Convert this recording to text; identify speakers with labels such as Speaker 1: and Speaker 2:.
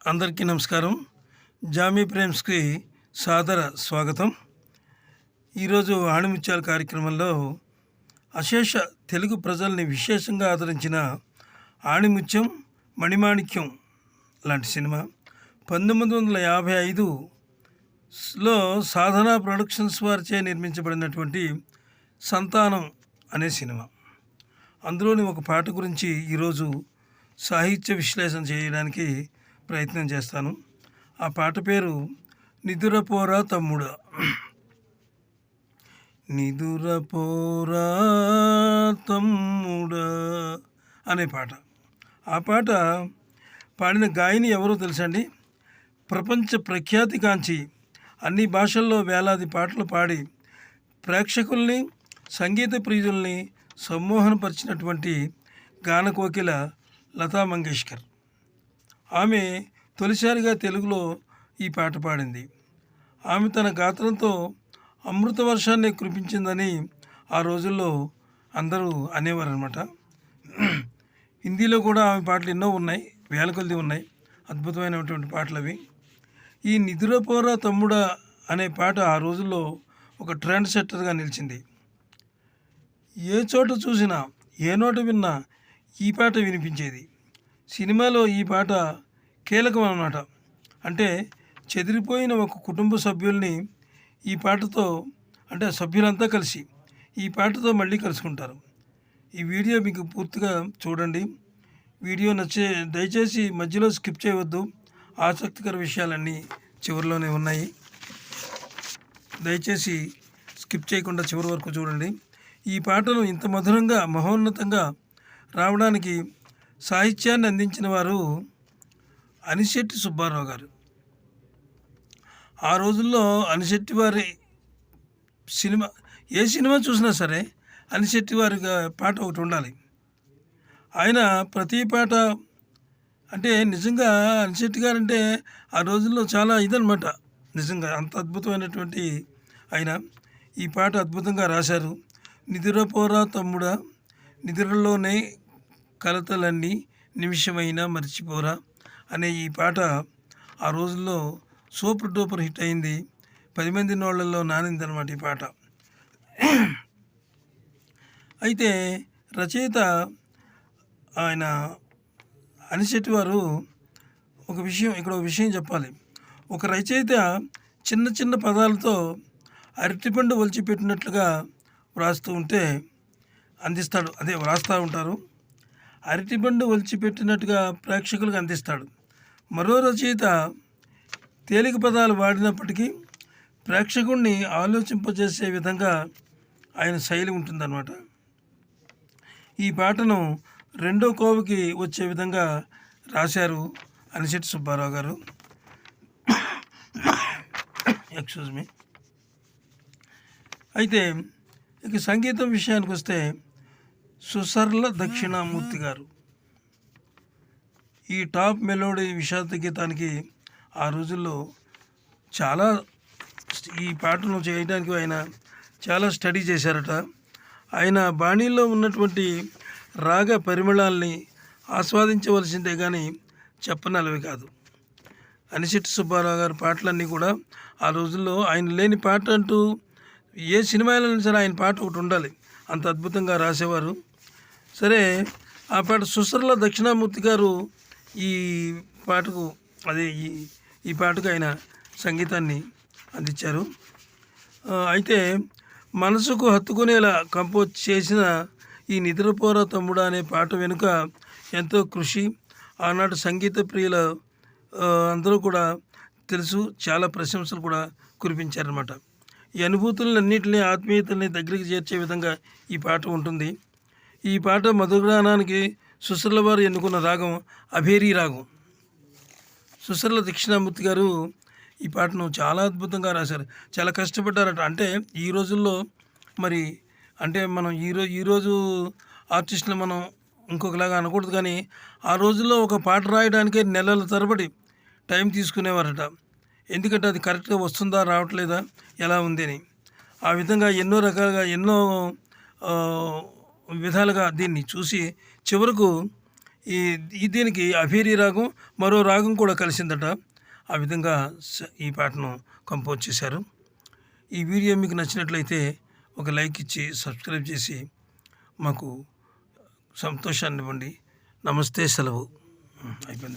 Speaker 1: అందరికీ నమస్కారం. జామీ ప్రేమ్స్కి సాదర స్వాగతం. ఈరోజు ఆణిముత్యాల కార్యక్రమంలో అశేష తెలుగు ప్రజల్ని విశేషంగా ఆదరించిన ఆణిముత్యం మణిమాణిక్యం లాంటి సినిమా 1955లో సాధన ప్రొడక్షన్స్ వారిచే నిర్మించబడినటువంటి సంతానం అనే సినిమా. అందులోని ఒక పాట గురించి ఈరోజు సాహిత్య విశ్లేషణ చేయడానికి ప్రయత్నం చేస్తాను. ఆ పాట పేరు నిదురపోరా తమ్ముడా. నిదురపోరా తమ్ముడా అనే పాట. ఆ పాట పాడిన గాయని ఎవరో తెలుసండి? ప్రపంచ ప్రఖ్యాతిగాంచి అన్ని భాషల్లో వేలాది పాటలు పాడి ప్రేక్షకుల్ని సంగీత ప్రియుల్ని సమ్మోహనపరిచినటువంటి గానకోకిల లతా మంగేష్కర్. ఆమె తొలిసారిగా తెలుగులో ఈ పాట పాడింది. ఆమె తన గాత్రంతో అమృత వర్షాన్ని కురిపించిందని ఆ రోజుల్లో అందరూ అనేవారనమాట. హిందీలో కూడా ఆమె పాటలు ఎన్నో ఉన్నాయి, వేల కొలది ఉన్నాయి, అద్భుతమైనటువంటి పాటలు అవి. ఈ నిదురపోరా తమ్ముడా అనే పాట ఆ రోజుల్లో ఒక ట్రెండ్ సెట్టర్గా నిలిచింది. ఏ చోట చూసినా ఏ నోట విన్నా ఈ పాట వినిపించేది. సినిమాలో ఈ పాట కీలకం అన్నమాట. అంటే చెదిరిపోయిన ఒక కుటుంబ సభ్యుల్ని ఈ పాటతో, అంటే సభ్యులంతా కలిసి ఈ పాటతో మళ్ళీ కలుసుకుంటారు. ఈ వీడియో మీకు పూర్తిగా చూడండి. వీడియో దయచేసి మధ్యలో స్కిప్ చేయవద్దు. ఆసక్తికర విషయాలన్నీ చివరిలోనే ఉన్నాయి. దయచేసి స్కిప్ చేయకుండా చివరి వరకు చూడండి. ఈ పాటను ఇంత మధురంగా మహోన్నతంగా రావడానికి సాహిత్యాన్ని అందించిన వారు అనిశెట్టి సుబ్బారావు గారు. ఆ రోజుల్లో అనిశెట్టి వారి సినిమా, ఏ సినిమా చూసినా సరే అనిశెట్టి వారి పాట ఒకటి ఉండాలి. ఆయన ప్రతి పాట, అంటే నిజంగా అనిశెట్టి గారు అంటే ఆ రోజుల్లో చాలా ఇదనమాట. నిజంగా అంత అద్భుతమైనటువంటి ఆయన ఈ పాట అద్భుతంగా రాశారు. నిదురపోరా తమ్ముడా, నిద్రలోనే కలతలన్నీ నిమిషమైనా మర్చిపోరా అనే ఈ పాట ఆ రోజుల్లో సూపర్ డూపర్ హిట్ అయింది. 10 మంది నోళ్లలో నానిందనమాట ఈ పాట. అయితే రచయిత ఆయన అనిశెట్టి వారు ఒక విషయం చెప్పాలి. ఒక రచయిత చిన్న చిన్న పదాలతో అరటిపండు ఒలిచిపెట్టినట్లుగా వ్రాస్తూ ఉంటారు. అరటిపండు ఒలిచిపెట్టినట్టుగా ప్రేక్షకులకు అందిస్తాడు. మరో రచయిత తేలిక పదాలు వాడినప్పటికీ ప్రేక్షకుడిని ఆలోచింపజేసే విధంగా ఆయన శైలి ఉంటుందన్నమాట. ఈ పాటను రెండో కోవకి వచ్చే విధంగా రాశారు అనిశెట్టి సుబ్బారావు గారు. Excuse me. అయితే ఇక సంగీతం విషయానికి వస్తే సుసర్ల దక్షిణామూర్తి గారు ఈ టాప్ మెలోడీ విషాద గీతానికి ఆ రోజుల్లో ఈ పాటను చేయడానికి ఆయన చాలా స్టడీ చేశారట. ఆయన బాణీలో ఉన్నటువంటి రాగ పరిమళాల్ని ఆస్వాదించవలసిందే కానీ చెప్పనలవి కాదు. అనిశెట్టి సుబ్బారావు గారి పాటలన్నీ కూడా ఆ రోజుల్లో ఆయన లేని పాట అంటూ ఏ సినిమాలో సరే ఆయన పాట ఒకటి ఉండాలి, అంత అద్భుతంగా రాసేవారు. సరే, ఆ పాట సుసర్ల దక్షిణామూర్తి గారు ఈ పాటకు ఆయన సంగీతాన్ని అందించారు. అయితే మనసుకు హత్తుకునేలా కంపోజ్ చేసిన ఈ నిద్రపోరా తమ్ముడా అనే పాట వెనుక ఎంతో కృషి ఆనాటి సంగీత ప్రియుల అందరూ కూడా తెలుసు. చాలా ప్రశంసలు కూడా కురిపించారన్నమాట. ఈ అనుభూతులన్నింటినీ, ఆత్మీయతల్ని దగ్గరికి చేర్చే విధంగా ఈ పాట ఉంటుంది. ఈ పాట మధుగానానికి సుసర్ల వారు ఎన్నుకున్న రాగం అభేరీ రాగం. సుసర్ల దక్షిణామూర్తి గారు ఈ పాటను చాలా అద్భుతంగా రాశారు. చాలా కష్టపడ్డారట. అంటే ఈ రోజుల్లో మరి, అంటే మనం ఈరోజు ఆర్టిస్టులు మనం ఇంకొకలాగా అనకూడదు, కానీ ఆ రోజుల్లో ఒక పాట రాయడానికే నెలల తరబడి టైం తీసుకునేవారట. ఎందుకంటే అది కరెక్ట్గా వస్తుందా రావట్లేదా ఎలా ఉంది అని. ఆ విధంగా ఎన్నో రకాలుగా ఎన్నో విధాలుగా దీన్ని చూసి చివరకు దీనికి అఫీరీ రాగం మరో రాగం కూడా కలిసిందట. ఆ విధంగా ఈ పాటను కంపోజ్ చేశారు. ఈ వీడియో మీకు నచ్చినట్లయితే ఒక లైక్ ఇచ్చి సబ్స్క్రైబ్ చేసి మాకు సంతోషాన్ని ఇవ్వండి. నమస్తే, సెలవు. అయిపోయింది.